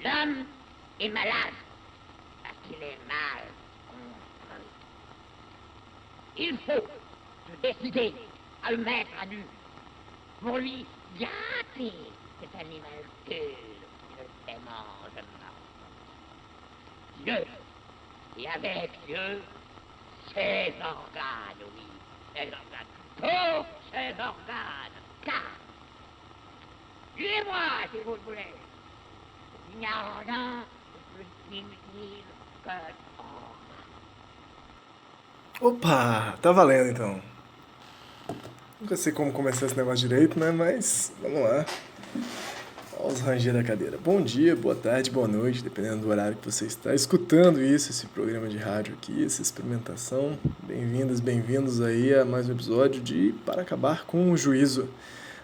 L'homme est malade parce qu'il est mal construit. Il faut se décider à le mettre à nu pour lui gâter cet animal qui ne mange pas. Dieu, et avec Dieu, ses organes, oui, ses organes, tous ses organes, car, tuez-moi si vous le voulez, il n'y a rien de plus inutile que Opa, tá valendo então. Nunca sei como começar esse negócio direito, né? Mas vamos lá. Olha os rangers da cadeira. Bom dia, boa tarde, boa noite, dependendo do horário que você está escutando isso, esse programa de rádio aqui, essa experimentação. Bem-vindas, bem-vindos aí a mais um episódio de Para Acabar com o Juízo,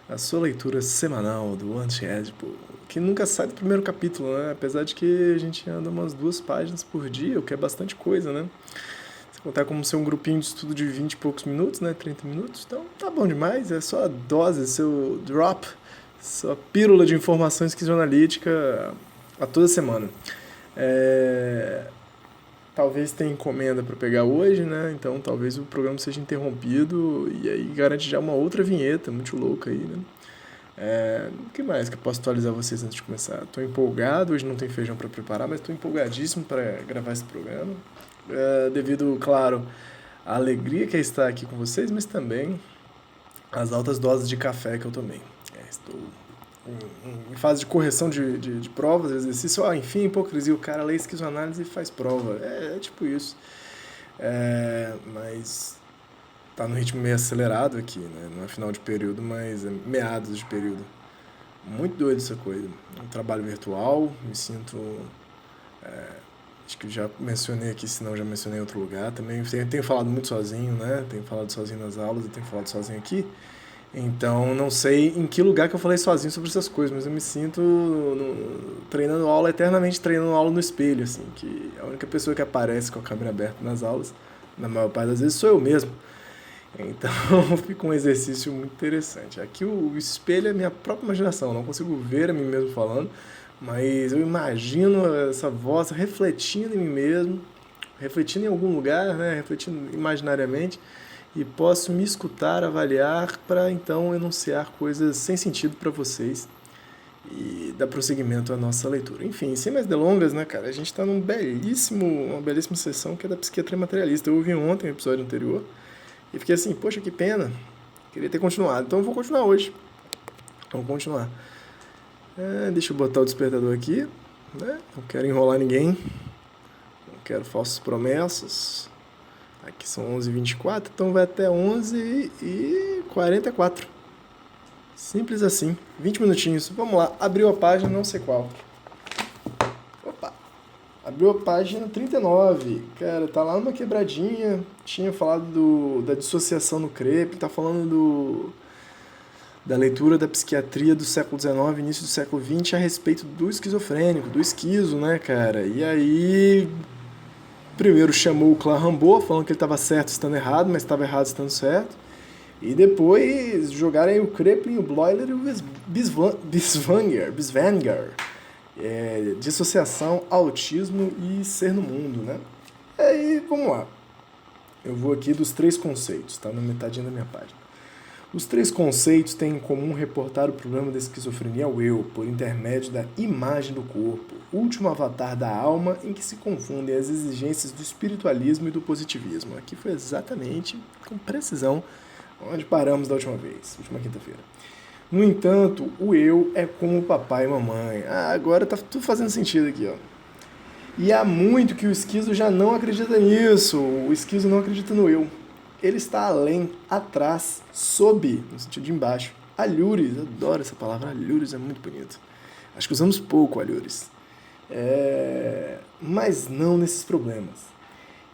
a sua leitura semanal do Anti-Edipo, que nunca sai do primeiro capítulo, né? Apesar de que a gente anda umas 2 páginas por dia, o que é bastante coisa, né? Se contar como ser um grupinho de estudo de 20 e poucos minutos, né? 30 minutos, então tá bom demais, é só a dose, seu drop, sua pílula de informação esquizoanalítica a toda semana. Talvez tenha encomenda para pegar hoje, né? Então talvez o programa seja interrompido e aí garante já uma outra vinheta muito louca aí, né? O que mais que eu posso atualizar vocês antes de começar? Estou empolgado, hoje não tem feijão para preparar, mas estou empolgadíssimo para gravar esse programa. Devido, claro, à alegria que é estar aqui com vocês, mas também às altas doses de café que eu tomei. Estou em fase de correção de provas, exercício, enfim, hipocrisia, o cara lê esquizoanálise e faz prova, é tipo isso. Mas tá no ritmo meio acelerado aqui, né? Não é final de período, mas é meados de período. Muito doido essa coisa. Um trabalho virtual, me sinto... acho que já mencionei aqui, se não já mencionei em outro lugar. Também tenho falado muito sozinho, né? Tenho falado sozinho nas aulas e tenho falado sozinho aqui. Então, não sei em que lugar que eu falei sozinho sobre essas coisas, mas eu me sinto treinando aula, eternamente treinando aula no espelho, assim, que a única pessoa que aparece com a câmera aberta nas aulas, na maior parte das vezes, sou eu mesmo. Então, fica um exercício muito interessante. Aqui o espelho é a minha própria imaginação, eu não consigo ver a mim mesmo falando, mas eu imagino essa voz refletindo em mim mesmo, refletindo em algum lugar, né? Refletindo imaginariamente, e posso me escutar, avaliar, para então enunciar coisas sem sentido para vocês e dar prosseguimento à nossa leitura. Enfim, sem mais delongas, né, cara? A gente está uma belíssima sessão que é da psiquiatria materialista. Eu ouvi ontem o episódio anterior e fiquei assim, poxa, que pena, queria ter continuado. Então eu vou continuar hoje. Vamos continuar. Deixa eu botar o despertador aqui, né? Não quero enrolar ninguém, não quero falsas promessas. Aqui são 11h24, então vai até 11h44. Simples assim, 20 minutinhos. Vamos lá, abriu a página, não sei qual. Opa! Abriu a página 39. Cara, tá lá numa quebradinha. Tinha falado da dissociação no CREP, tá falando da leitura da psiquiatria do século XIX, início do século XX, a respeito do esquizofrênico, do esquizo, né, cara? E aí... Primeiro chamou o clã Rambo, falando que ele estava certo estando errado, mas estava errado estando certo. E depois jogaram aí o Kraepelin, o Bloiler e o Bisvanger. Dissociação, autismo e ser no mundo, né? E aí, vamos lá. Eu vou aqui dos 3 conceitos, tá na metadinha da minha página. Os 3 conceitos têm em comum reportar o problema da esquizofrenia ao eu, por intermédio da imagem do corpo, último avatar da alma em que se confundem as exigências do espiritualismo e do positivismo. Aqui foi exatamente, com precisão, onde paramos da última quinta-feira. No entanto, o eu é como o papai e mamãe. Agora tá tudo fazendo sentido aqui, ó. E há muito que o esquizo já não acredita nisso, o esquizo não acredita no eu. Ele está além, atrás, sob, no sentido de embaixo. Alhures, eu adoro essa palavra, alhures é muito bonito. Acho que usamos pouco alhures. Mas não nesses problemas.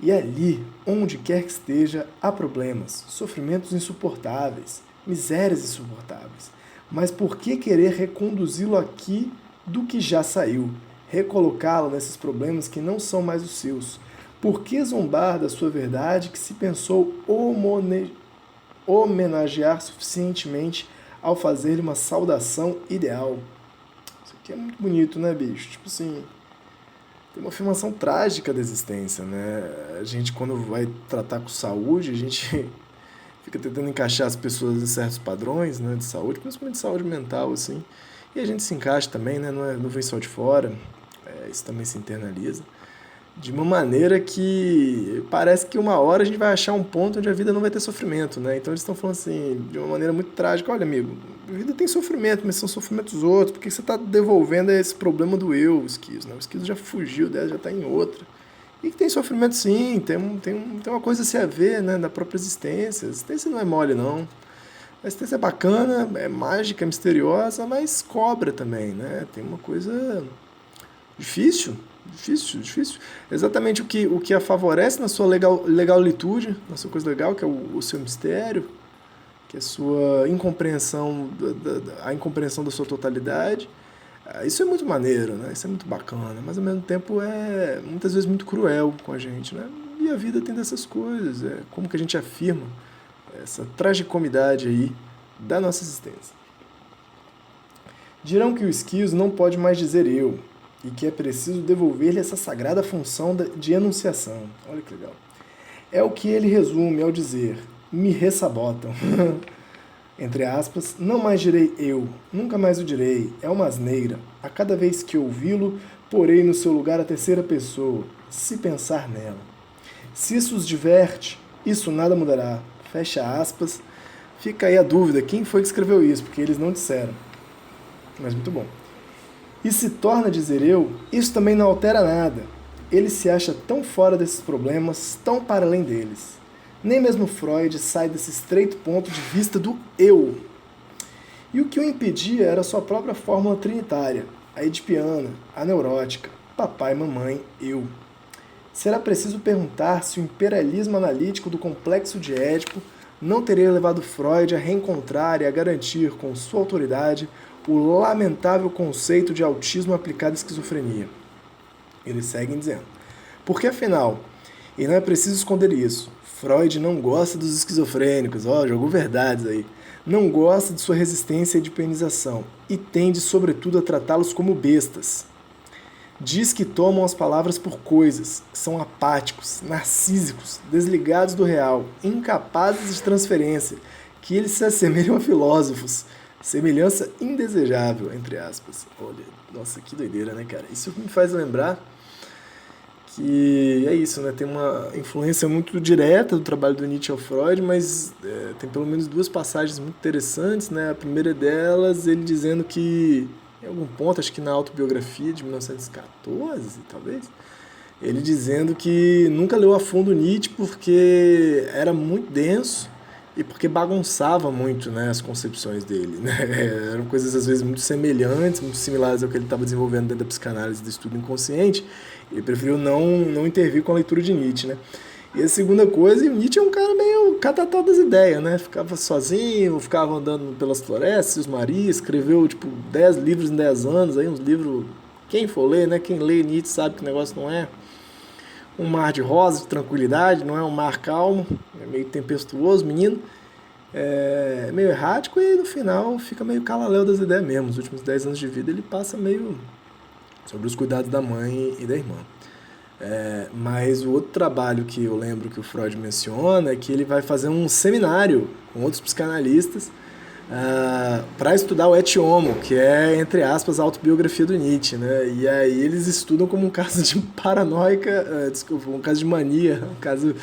E ali, onde quer que esteja, há problemas, sofrimentos insuportáveis, misérias insuportáveis. Mas por que querer reconduzi-lo aqui do que já saiu? Recolocá-lo nesses problemas que não são mais os seus? Por que zombar da sua verdade que se pensou homenagear suficientemente ao fazer-lhe uma saudação ideal? Isso que é muito bonito, né, bicho? Tipo assim, tem uma afirmação trágica da existência, né? A gente, quando vai tratar com saúde, a gente fica tentando encaixar as pessoas em certos padrões, né, de saúde, principalmente de saúde mental, assim. E a gente se encaixa também, né? Não vem só de fora, isso também se internaliza. De uma maneira que parece que uma hora a gente vai achar um ponto onde a vida não vai ter sofrimento, né? Então eles estão falando assim, de uma maneira muito trágica, olha, amigo, a vida tem sofrimento, mas são sofrimentos outros, por que você está devolvendo esse problema do eu, o esquizo, né? O esquizo já fugiu dela, já está em outra. E que tem sofrimento sim, tem uma coisa a se haver, né, da própria existência. A existência não é mole, não. A existência é bacana, é mágica, é misteriosa, mas cobra também, né? Tem uma coisa difícil. Difícil. Exatamente o que a favorece na sua legalitude, na sua coisa legal, que é o seu mistério, que é a sua incompreensão, a incompreensão da sua totalidade. Isso é muito maneiro, né? Isso é muito bacana, mas ao mesmo tempo é muitas vezes muito cruel com a gente, né? E a vida tem dessas coisas, como que a gente afirma essa tragicomidade aí da nossa existência. Dirão que o esquizo não pode mais dizer eu, e que é preciso devolver-lhe essa sagrada função de enunciação. Olha que legal. É o que ele resume ao dizer, me ressabotam. Entre aspas, não mais direi eu, nunca mais o direi, é uma asneira. A cada vez que ouvi-lo, porei no seu lugar a terceira pessoa, se pensar nela. Se isso os diverte, isso nada mudará. Fecha aspas. Fica aí a dúvida, quem foi que escreveu isso, porque eles não disseram. Mas muito bom. E se torna a dizer eu, isso também não altera nada. Ele se acha tão fora desses problemas, tão para além deles. Nem mesmo Freud sai desse estreito ponto de vista do eu. E o que o impedia era a sua própria fórmula trinitária, a edipiana, a neurótica, papai, mamãe, eu. Será preciso perguntar se o imperialismo analítico do complexo de Édipo não teria levado Freud a reencontrar e a garantir com sua autoridade o lamentável conceito de autismo aplicado à esquizofrenia. Eles seguem dizendo, porque afinal, e não é preciso esconder isso, Freud não gosta dos esquizofrênicos, jogou verdades aí, não gosta de sua resistência à edipianização e tende sobretudo a tratá-los como bestas. Diz que tomam as palavras por coisas, que são apáticos, narcísicos, desligados do real, incapazes de transferência, que eles se assemelham a filósofos, semelhança indesejável, entre aspas. Olha, nossa, que doideira, né, cara? Isso me faz lembrar que é isso, né? Tem uma influência muito direta do trabalho do Nietzsche ao Freud, mas tem pelo menos duas passagens muito interessantes, né? A primeira delas, ele dizendo que, em algum ponto, acho que na autobiografia de 1914, talvez, ele dizendo que nunca leu a fundo Nietzsche porque era muito denso e porque bagunçava muito, né, as concepções dele, né? Eram coisas às vezes muito semelhantes, muito similares ao que ele estava desenvolvendo dentro da psicanálise do estudo inconsciente. Ele preferiu não intervir com a leitura de Nietzsche, né? E a segunda coisa, o Nietzsche é um cara meio catatau das ideias, né? Ficava sozinho, ficava andando pelas florestas, os maris, escreveu tipo 10 livros em 10 anos, aí uns livros, quem for ler, né? Quem lê Nietzsche sabe que o negócio não é um mar de rosa, de tranquilidade, não é um mar calmo, é meio tempestuoso, menino, é meio errático e no final fica meio calaléu das ideias mesmo. Os últimos 10 anos de vida ele passa meio sobre os cuidados da mãe e da irmã. Mas o outro trabalho que eu lembro que o Freud menciona é que ele vai fazer um seminário com outros psicanalistas para estudar o Et Homo, que é, entre aspas, a autobiografia do Nietzsche, né? E aí eles estudam como um caso de paranoica, um caso de mania, um caso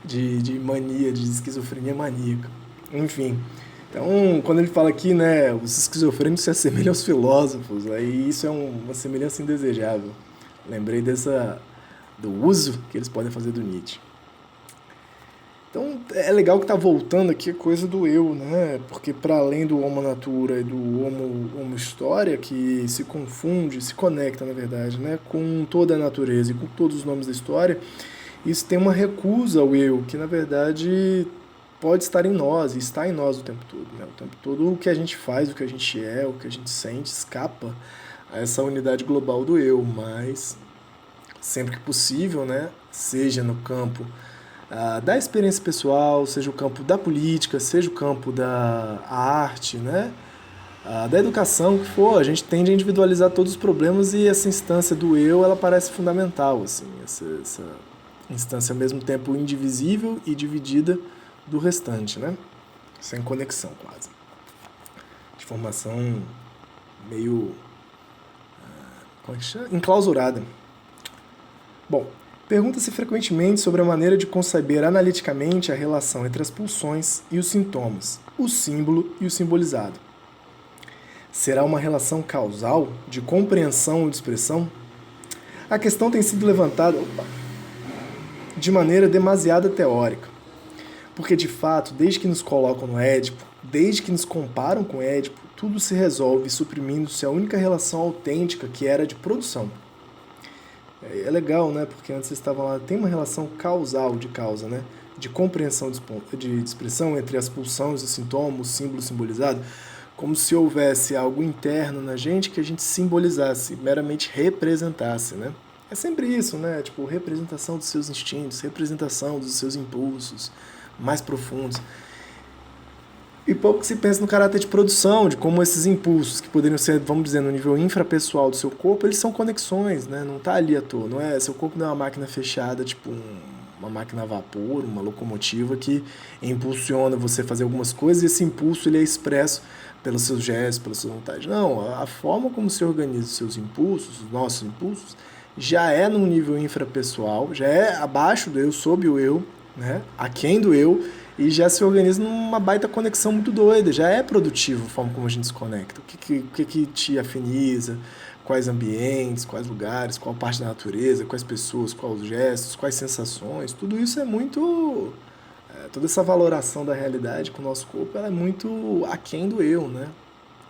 de mania, de esquizofrenia maníaca. Enfim, então, quando ele fala aqui, né, os esquizofrênicos se assemelham aos filósofos, aí isso é uma semelhança indesejável. Lembrei do uso que eles podem fazer do Nietzsche. Então, é legal que está voltando aqui a coisa do eu, né? Porque para além do homo natura e do homo história, que se confunde, se conecta, na verdade, né, com toda a natureza e com todos os nomes da história, isso tem uma recusa ao eu, que na verdade pode estar em nós, e está em nós o tempo todo, né? O tempo todo o que a gente faz, o que a gente é, o que a gente sente, escapa a essa unidade global do eu, mas sempre que possível, né, seja no campo da experiência pessoal, seja o campo da política, seja o campo da arte, né, da educação, que for, a gente tende a individualizar todos os problemas e essa instância do eu, ela parece fundamental, assim, essa instância ao mesmo tempo indivisível e dividida do restante, né? Sem conexão, quase. De formação meio, como é que chama? Enclausurada. Bom, pergunta-se frequentemente sobre a maneira de conceber analiticamente a relação entre as pulsões e os sintomas, o símbolo e o simbolizado. Será uma relação causal de compreensão ou de expressão? A questão tem sido levantada de maneira demasiado teórica, porque de fato, desde que nos colocam no Édipo, desde que nos comparam com Édipo, tudo se resolve suprimindo-se a única relação autêntica que era de produção. É legal, né? Porque antes vocês estavam lá, tem uma relação causal de causa, né? De compreensão de expressão entre as pulsões, os sintomas, o símbolo simbolizado, como se houvesse algo interno na gente que a gente simbolizasse, meramente representasse, né? É sempre isso, né? Tipo, representação dos seus instintos, representação dos seus impulsos mais profundos. E pouco se pensa no caráter de produção, de como esses impulsos, que poderiam ser, vamos dizer, no nível infrapessoal do seu corpo, eles são conexões, né? Não está ali à toa, não é? Seu corpo não é uma máquina fechada, tipo uma máquina a vapor, uma locomotiva que impulsiona você a fazer algumas coisas e esse impulso ele é expresso pelos seus gestos, pelas suas vontades. Não, a forma como se organiza os seus impulsos, os nossos impulsos, já é num nível infrapessoal, já é abaixo do eu, sob o eu, né? Aquém do eu, e já se organiza numa baita conexão muito doida, já é produtivo a forma como a gente se conecta. O que te afiniza, quais ambientes, quais lugares, qual parte da natureza, quais pessoas, quais gestos, quais sensações, tudo isso é muito... toda essa valoração da realidade com o nosso corpo, ela é muito aquém do eu, né?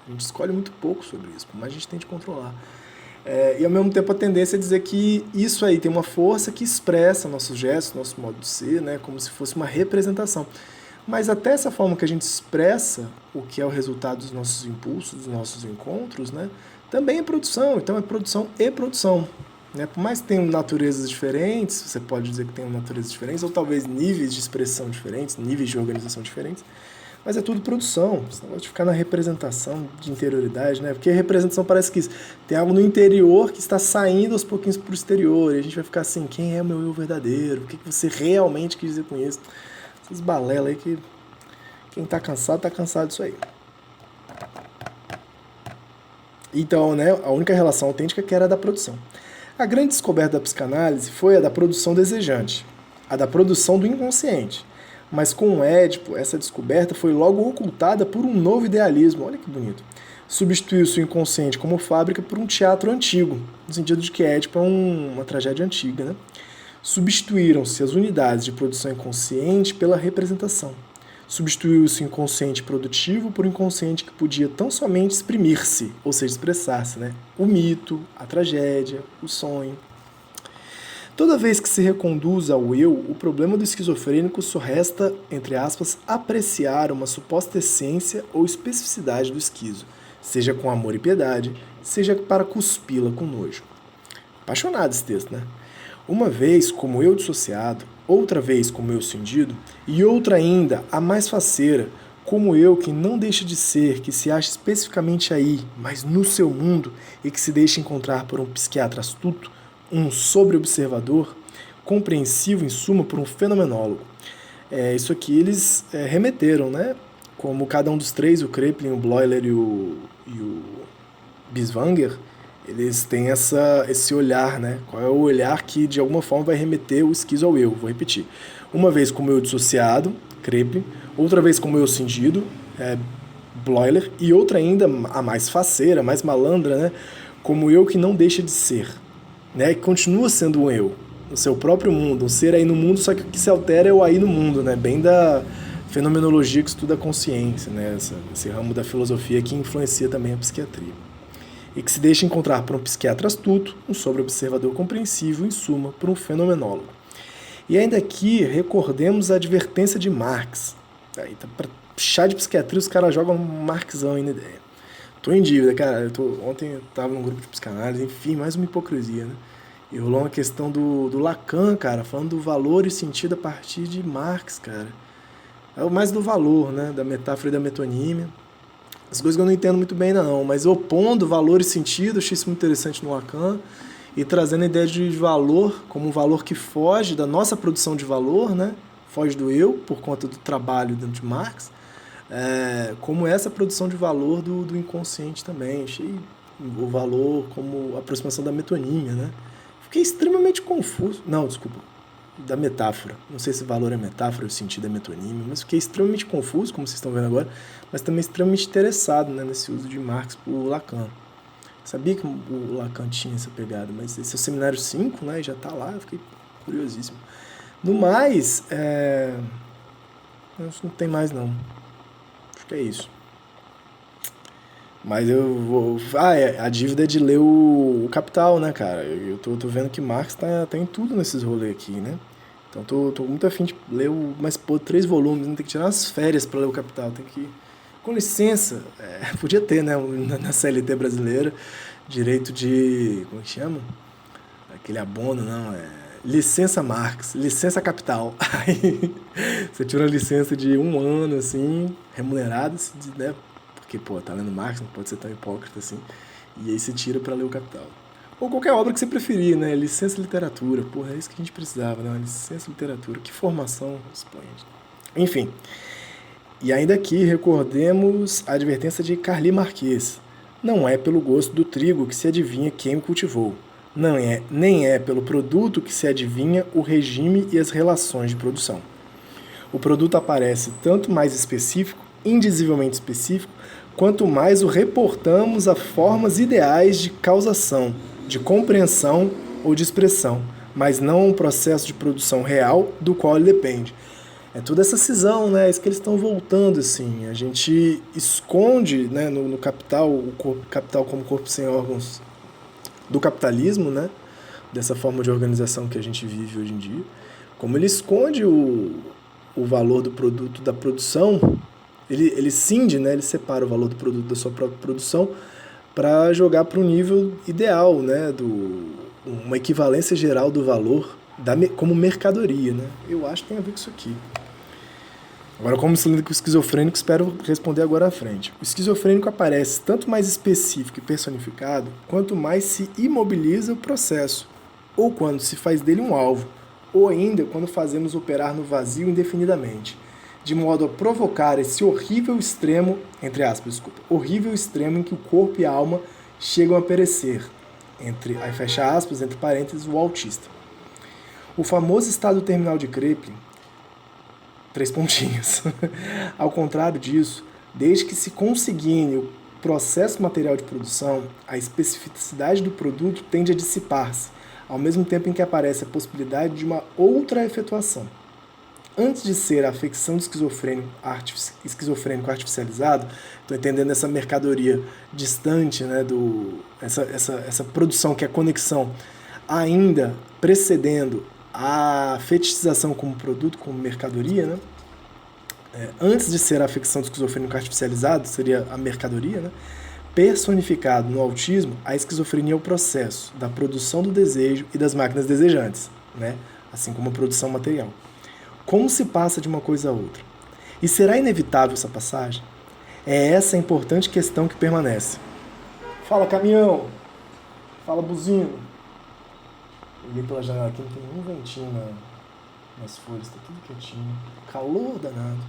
A gente escolhe muito pouco sobre isso, mas a gente tenta controlar. E ao mesmo tempo a tendência é dizer que isso aí tem uma força que expressa nossos gestos, nosso modo de ser, né, como se fosse uma representação. Mas até essa forma que a gente expressa o que é o resultado dos nossos impulsos, dos nossos encontros, né, também é produção. Então é produção e produção. Né? Por mais que tenham naturezas diferentes, você pode dizer que tem naturezas diferentes, ou talvez níveis de expressão diferentes, níveis de organização diferentes, mas é tudo produção. Esse negócio de ficar na representação de interioridade, né? Porque a representação parece que tem algo no interior que está saindo aos pouquinhos para o exterior. E a gente vai ficar assim, quem é o meu eu verdadeiro? O que você realmente quis dizer com isso? Essas balelas aí que quem está cansado disso aí. Então, né, a única relação autêntica que era a da produção. A grande descoberta da psicanálise foi a da produção desejante, a da produção do inconsciente. Mas com o Édipo, essa descoberta foi logo ocultada por um novo idealismo. Olha que bonito. Substituiu-se o inconsciente como fábrica por um teatro antigo, no sentido de que Édipo é uma tragédia antiga, né? Substituíram-se as unidades de produção inconsciente pela representação. Substituiu-se o inconsciente produtivo por um inconsciente que podia tão somente exprimir-se, ou seja, expressar-se, né? O mito, a tragédia, o sonho. Toda vez que se reconduz ao eu, o problema do esquizofrênico só resta, entre aspas, apreciar uma suposta essência ou especificidade do esquizo, seja com amor e piedade, seja para cuspi-la com nojo. Apaixonado esse texto, né? Uma vez como eu dissociado, outra vez como eu cindido, e outra ainda, a mais faceira, como eu que não deixa de ser, que se acha especificamente aí, mas no seu mundo, e que se deixa encontrar por um psiquiatra astuto, um sobre-observador, compreensivo, em suma, por um fenomenólogo. Isso aqui eles remeteram, né? Como cada um dos três, o Kraepelin, o Bleuler e o Binswanger, eles têm esse olhar, né? Qual é o olhar que, de alguma forma, vai remeter o esquizo ao eu? Vou repetir. Uma vez como eu dissociado, Kraepelin, outra vez como eu cindido, Bleuler, e outra ainda, a mais faceira, a mais malandra, né? Como eu que não deixa de ser. Né, que continua sendo um eu, no seu próprio mundo, um ser aí no mundo, só que o que se altera é o aí no mundo, né, bem da fenomenologia que estuda a consciência, né, esse ramo da filosofia que influencia também a psiquiatria. E que se deixa encontrar por um psiquiatra astuto, um sobre-observador compreensivo, em suma, por um fenomenólogo. E ainda aqui, recordemos a advertência de Marx. Aí, para chá de psiquiatria, os caras jogam um Marxão aí na ideia. Tô em dívida, cara. Ontem eu tava num grupo de psicanálise, enfim, mais uma hipocrisia, né? E rolou uma questão do Lacan, cara, falando do valor e sentido a partir de Marx, cara. É o mais do valor, né? Da metáfora e da metonímia. As coisas que eu não entendo muito bem, não, mas opondo valor e sentido, achei isso muito interessante no Lacan, e trazendo a ideia de valor como um valor que foge da nossa produção de valor, né? Foge do eu, por conta do trabalho dentro de Marx, como essa produção de valor do inconsciente também. Achei o valor como aproximação da metonímia, né? Fiquei extremamente confuso. Não, desculpa, da metáfora. Não sei se valor é metáfora ou sentido é metonímia, mas fiquei extremamente confuso, como vocês estão vendo agora, mas também extremamente interessado, né, nesse uso de Marx por Lacan. Sabia que o Lacan tinha essa pegada, mas esse é o seminário 5, né, já está lá, eu fiquei curiosíssimo. No mais, não tem mais não. Acho que é isso. Mas eu vou... a dívida é de ler o Capital, né, cara? Eu tô vendo que Marx tá em tudo nesses rolês aqui, né? Então tô muito afim de ler mas pô, 3 volumes, não tem que tirar umas férias para ler o Capital, tem que... Com licença, podia ter, né, na CLT brasileira, direito de... como é que chama? Aquele abono, não, licença Marx, licença Capital. Aí você tira uma licença de 1 ano, assim, remunerada, né? Porque, pô, tá lendo Marx, não pode ser tão hipócrita assim. E aí você tira pra ler o Capital. Ou qualquer obra que você preferir, né? Licença literatura. Porra, é isso que a gente precisava, né? Licença literatura. Que formação esplêndida. Enfim. E ainda aqui, recordemos a advertência de Carli Marques. Não é pelo gosto do trigo que se adivinha quem o cultivou. Nem é pelo produto que se adivinha o regime e as relações de produção. O produto aparece tanto mais específico, indizivelmente específico, quanto mais o reportamos a formas ideais de causação, de compreensão ou de expressão, mas não a um processo de produção real do qual ele depende. É toda essa cisão, né? É isso que eles estão voltando, assim. A gente esconde, né, no Capital, o Capital como corpo sem órgãos do capitalismo, né? Dessa forma de organização que a gente vive hoje em dia. Como ele esconde o valor do produto da produção, ele cinde, né? Ele separa o valor do produto da sua própria produção para jogar para um nível ideal, né? Uma equivalência geral do valor como mercadoria, né? Eu acho que tem a ver com isso aqui. Agora, como cilíndrico esquizofrênico, espero responder agora à frente. O esquizofrênico aparece tanto mais específico e personificado, quanto mais se imobiliza o processo, ou quando se faz dele um alvo, ou ainda quando fazemos operar no vazio indefinidamente, de modo a provocar esse horrível extremo, entre aspas, horrível extremo em que o corpo e a alma chegam a perecer, aí fecha aspas, entre parênteses, o autista. O famoso estado terminal de Kraepelin, 3 pontinhos. Ao contrário disso, desde que se consigne o processo material de produção, a especificidade do produto tende a dissipar-se, ao mesmo tempo em que aparece a possibilidade de uma outra efetuação. Antes de ser a afecção do esquizofrênico artificializado, estou entendendo essa mercadoria distante, né, essa produção que é a conexão ainda precedendo a fetichização como produto, como mercadoria, né? Antes de ser a afecção do esquizofrênico artificializado, seria a mercadoria, né? Personificado no autismo, a esquizofrenia é o processo da produção do desejo e das máquinas desejantes, né? Assim como a produção material. Como se passa de uma coisa a outra? E será inevitável essa passagem? É essa a importante questão que permanece. Fala, caminhão! Fala, buzino! Olhei pela janela aqui, não tem nenhum ventinho nas folhas, está tudo quietinho. Calor danado.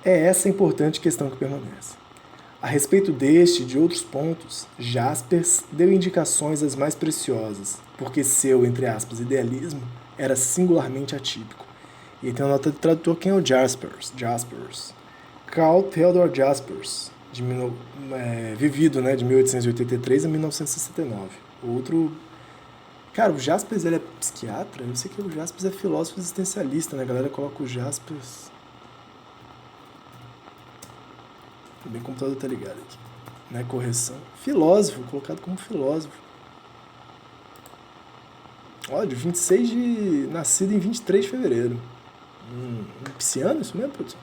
É essa a importante questão que permanece. A respeito deste e de outros pontos, Jaspers deu indicações as mais preciosas, porque seu, entre aspas, idealismo era singularmente atípico. E aí tem uma nota do tradutor, quem é o Jaspers? Carl Theodor Jaspers, vivido, né, de 1883 a 1969. Outro... Cara, o Jaspers, ele é psiquiatra? Eu sei que o Jaspers é filósofo existencialista, né? A galera coloca o Jaspers... Também o computador tá ligado aqui. Né? Correção. Filósofo, colocado como filósofo. Olha, nascido em 23 de fevereiro. Pisciano, isso mesmo, produção?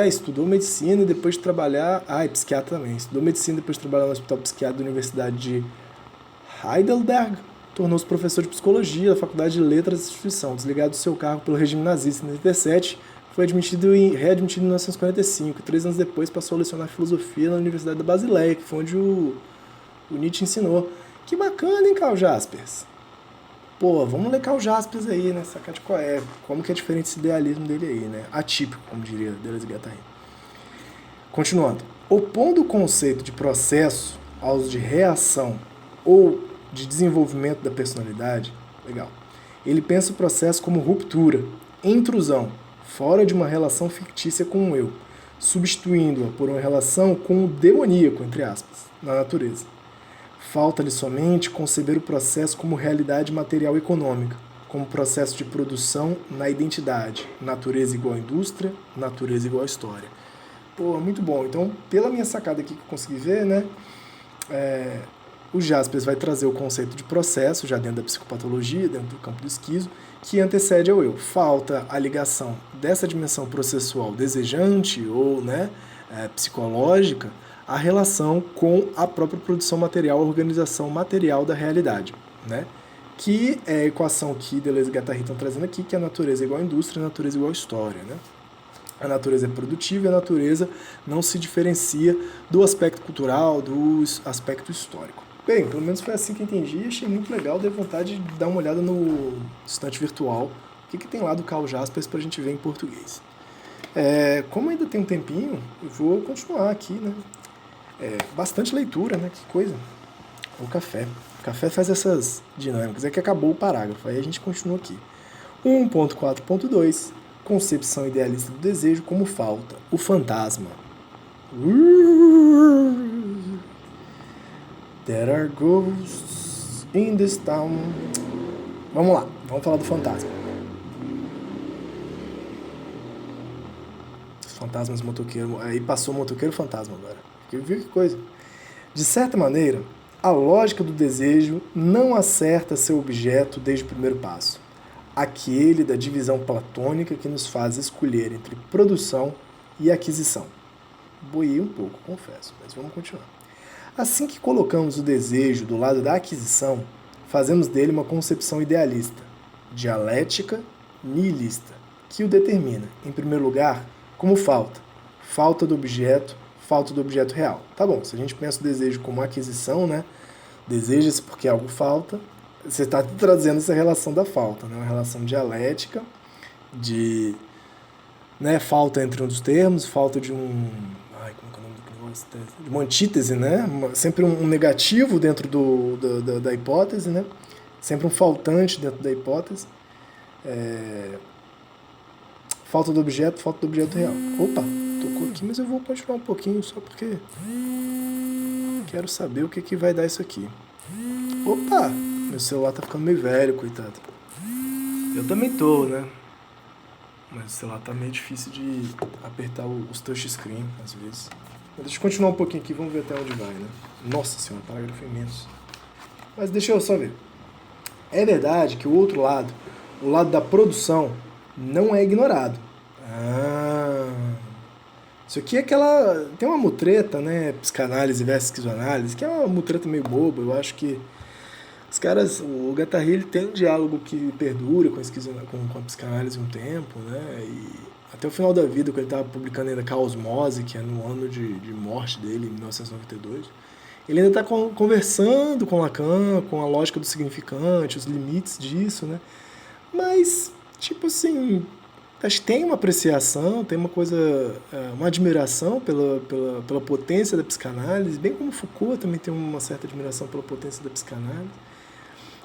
Estudou medicina e depois de trabalhar... é psiquiatra também. Estudou medicina e depois de trabalhar no Hospital Psiquiátrico da Universidade de Heidelberg. Tornou-se professor de psicologia da Faculdade de Letras da instituição. Desligado do seu cargo pelo regime nazista em 1987, foi readmitido em 1945. 3 anos depois passou a lecionar filosofia na Universidade da Basileia, que foi onde o Nietzsche ensinou. Que bacana, hein, Karl Jaspers? Pô, vamos ler Karl Jaspers aí, né? Sacar de qual é, como que é diferente esse idealismo dele aí, né? Atípico, como diria Deleuze e Guattari. Continuando. Opondo o conceito de processo aos de reação ou de desenvolvimento da personalidade, legal, ele pensa o processo como ruptura, intrusão, fora de uma relação fictícia com o eu, substituindo-a por uma relação com o demoníaco, entre aspas, na natureza. Falta-lhe somente conceber o processo como realidade material econômica, como processo de produção na identidade, natureza igual a indústria, natureza igual a história. Pô, muito bom. Então, pela minha sacada aqui que eu consegui ver, né, o Jaspers vai trazer o conceito de processo, já dentro da psicopatologia, dentro do campo do esquizo, que antecede ao eu. Falta a ligação dessa dimensão processual desejante ou, né, psicológica, a relação com a própria produção material, a organização material da realidade, né? Que é a equação que Deleuze e Guattari estão trazendo aqui, que é a natureza igual a indústria, a natureza igual a história, né? A natureza é produtiva e a natureza não se diferencia do aspecto cultural, do aspecto histórico. Bem, pelo menos foi assim que eu entendi e achei muito legal, dei vontade de dar uma olhada no estante virtual, o que tem lá do Karl Jaspers pra gente ver em português. Como ainda tem um tempinho, eu vou continuar aqui, né? Bastante leitura, né? Que coisa. O café. O café faz essas dinâmicas. É que acabou o parágrafo, aí a gente continua aqui. 1.4.2 Concepção idealista do desejo como falta. O fantasma. There are ghosts in this town. Vamos lá, vamos falar do fantasma. Fantasmas, motoqueiro. Aí passou o motoqueiro fantasma agora. Viu que coisa? De certa maneira, a lógica do desejo não acerta seu objeto desde o primeiro passo. Aquele da divisão platônica que nos faz escolher entre produção e aquisição. Boiei um pouco, confesso, mas vamos continuar. Assim que colocamos o desejo do lado da aquisição, fazemos dele uma concepção idealista, dialética, nihilista, que o determina, em primeiro lugar, como falta do objeto real. Tá bom, se a gente pensa o desejo como aquisição, né? Deseja-se porque algo falta, você está trazendo essa relação da falta, né? Uma relação dialética, de, né, falta entre um dos termos, falta de um... como é o nome do negócio? De uma antítese, né? Sempre um negativo dentro da hipótese, né? Sempre um faltante dentro da hipótese. Falta do objeto real. Opa, tocou aqui, mas eu vou continuar um pouquinho só porque quero saber o que vai dar isso aqui. Opa, meu celular tá ficando meio velho, coitado. Eu também tô, né? Mas o celular tá meio difícil de apertar os touchscreen, às vezes. Mas deixa eu continuar um pouquinho aqui, vamos ver até onde vai, né? Nossa senhora, parágrafo imenso. Mas deixa eu só ver. É verdade que o outro lado, o lado da produção, não é ignorado. Isso aqui é aquela... Tem uma mutreta, né? Psicanálise versus esquizoanálise, que é uma mutreta meio boba. Eu acho que os caras... O Guattari, ele tem um diálogo que perdura com a psicanálise um tempo, né? E até o final da vida, quando ele estava publicando ainda Caosmose, que é no ano de morte dele, em 1992, ele ainda está conversando com Lacan, com a lógica do significante, os limites disso, né? Mas, tipo assim... Acho que tem uma apreciação, tem uma coisa, uma admiração pela potência da psicanálise, bem como Foucault também tem uma certa admiração pela potência da psicanálise.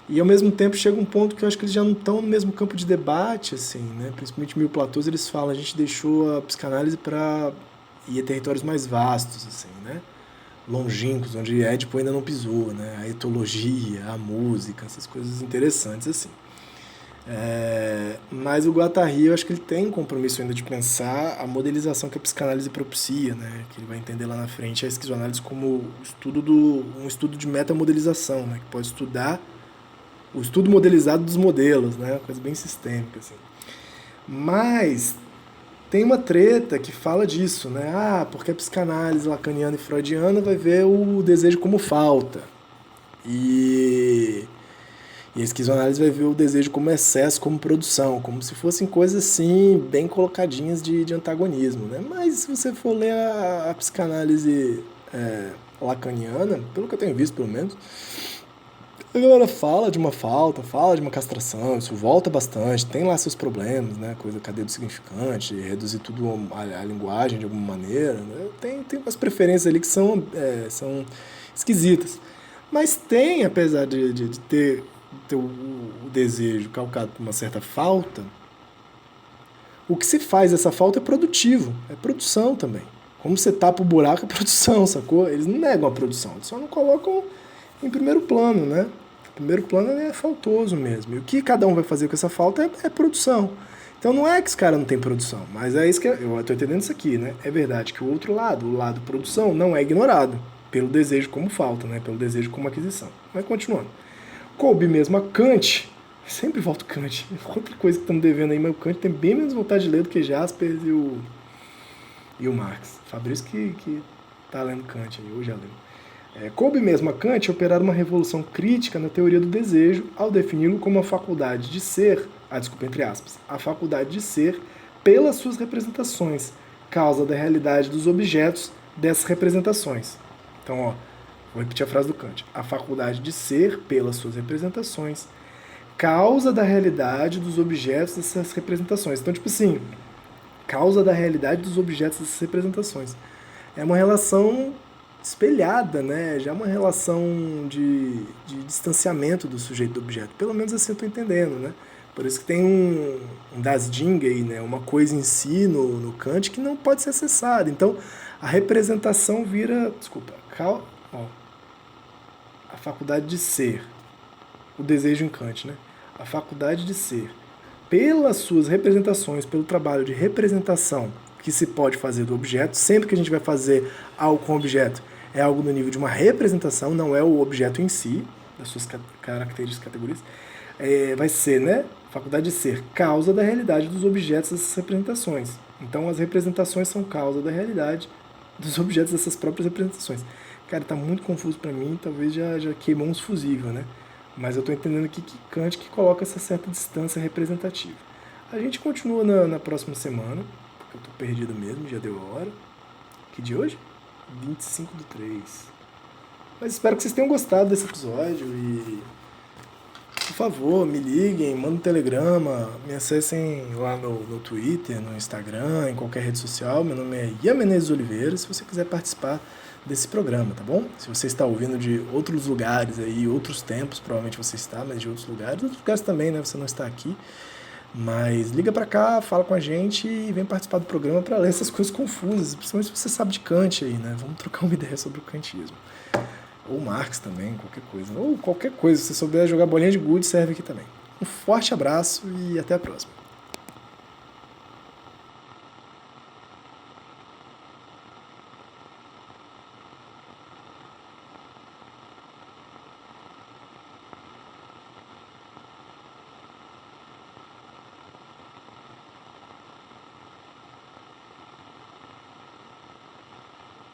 E ao mesmo tempo chega um ponto que eu acho que eles já não estão no mesmo campo de debate, assim, né? Principalmente Mil Platôs, eles falam, a gente deixou a psicanálise para ir a territórios mais vastos, assim, né? Longínquos, onde Édipo ainda não pisou, né? A etologia, a música, essas coisas interessantes, assim. Mas o Guattari, eu acho que ele tem um compromisso ainda de pensar a modelização que a psicanálise propicia, né? Que ele vai entender lá na frente a esquizoanálise como um estudo de metamodelização, né? Que pode estudar o estudo modelizado dos modelos, né? Uma coisa bem sistêmica, assim. Mas tem uma treta que fala disso, né? Porque a psicanálise lacaniana e freudiana vai ver o desejo como falta. E E a esquizoanálise vai ver o desejo como excesso, como produção, como se fossem coisas assim, bem colocadinhas de antagonismo, né? Mas se você for ler a psicanálise lacaniana, pelo que eu tenho visto pelo menos, a galera fala de uma falta, fala de uma castração, isso volta bastante, tem lá seus problemas, né? Coisa cadeia do significante, reduzir tudo a linguagem de alguma maneira, né? Tem umas preferências ali que são esquisitas. Mas tem, apesar de ter o desejo calcado por uma certa falta, o que se faz dessa falta é produtivo, é produção também. Como você tapa o buraco, é produção, sacou? Eles não negam a produção, eles só não colocam em primeiro plano, né? O primeiro plano é faltoso mesmo. E o que cada um vai fazer com essa falta é produção. Então não é que esse cara não tem produção, mas é isso que eu estou entendendo isso aqui, né? É verdade que o outro lado, o lado produção, não é ignorado pelo desejo como falta, né? Pelo desejo como aquisição. Mas continuando. Coube mesmo a Kant, sempre volto Kant, outra coisa que estamos devendo aí, mas o Kant tem bem menos vontade de ler do que Jaspers e o Marx. Fabrício que tá lendo Kant aí, eu já lembro. Coube mesmo a Kant operar uma revolução crítica na teoria do desejo ao defini-lo como a faculdade de ser, entre aspas, a faculdade de ser pelas suas representações, causa da realidade dos objetos dessas representações. Então, ó, vou repetir a frase do Kant. A faculdade de ser pelas suas representações, causa da realidade dos objetos dessas representações. Então, tipo assim, causa da realidade dos objetos dessas representações. É uma relação espelhada, né? Já é uma relação de distanciamento do sujeito do objeto. Pelo menos assim eu estou entendendo, né? Por isso que tem um das Ding aí, né? Uma coisa em si no Kant que não pode ser acessada. Então, a representação vira... Desculpa. A faculdade de ser. O desejo em Kant, né? A faculdade de ser. Pelas suas representações, pelo trabalho de representação que se pode fazer do objeto, sempre que a gente vai fazer algo com o objeto, é algo no nível de uma representação, não é o objeto em si, das suas características, categorias, vai ser, né? Faculdade de ser, causa da realidade dos objetos dessas representações. Então, as representações são causa da realidade dos objetos dessas próprias representações. Cara, tá muito confuso para mim, talvez já queimou uns fusível, né? Mas eu tô entendendo aqui que Kant que coloca essa certa distância representativa. A gente continua na próxima semana, porque eu tô perdido mesmo, já deu a hora. Que dia hoje? 25/3. Mas espero que vocês tenham gostado desse episódio e, por favor, me liguem, mandem um telegrama, me acessem lá no Twitter, no Instagram, em qualquer rede social. Meu nome é Ian Menezes Oliveira, se você quiser participar desse programa, tá bom? Se você está ouvindo de outros lugares aí, outros tempos, provavelmente você está, mas de outros lugares também, né? Você não está aqui. Mas liga pra cá, fala com a gente e vem participar do programa para ler essas coisas confusas, principalmente se você sabe de Kant aí, né? Vamos trocar uma ideia sobre o kantismo. Ou Marx também, qualquer coisa. Ou qualquer coisa, se você souber jogar bolinha de gude, serve aqui também. Um forte abraço e até a próxima.